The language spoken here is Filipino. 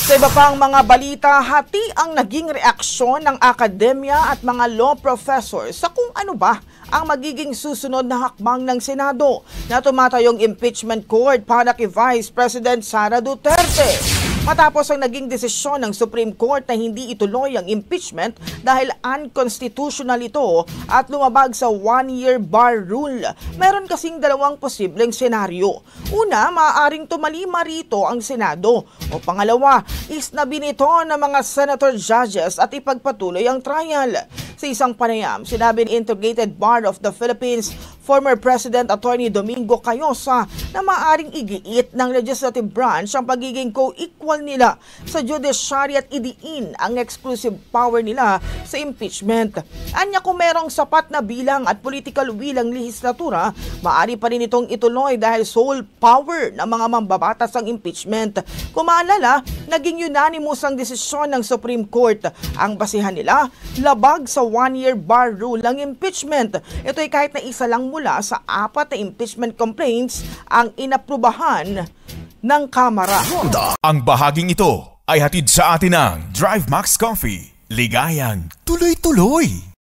Sa iba pang mga balita, hati ang naging reaksyon ng akademya at mga law professors sa kung ano ba ang magiging susunod na hakbang ng Senado na tumatayong impeachment court para kay Vice President Sara Duterte. Matapos ang naging desisyon ng Supreme Court na hindi ituloy ang impeachment dahil unconstitutional ito at lumabag sa one-year bar rule. Meron kasing dalawang posibleng senaryo. Una, maaaring tumalima rito ang Senado. O pangalawa, is na binito ng mga senator judges at ipagpatuloy ang trial. Sa isang panayam, sinabi ni Integrated Bar of the Philippines, former President Attorney Domingo Cayosa na maaaring igiit ng legislative branch ang pagiging co-equal nila sa judiciary at idiin ang exclusive power nila sa impeachment. Anya kung merong sapat na bilang at political will ang lehislatura, maaari pa rin itong ituloy dahil sole power ng mga mambabatas ang impeachment. Kung maalala, naging unanimous ang desisyon ng Supreme Court. Ang basihan nila, labag sa one-year bar rule ang impeachment. Ito ay kahit na isa lang mula sa 4 na impeachment complaints ang inaprubahan ng Kamara. Ang bahaging ito ay hatid sa atin ng Drive Max Coffee. Ligayang tuloy-tuloy!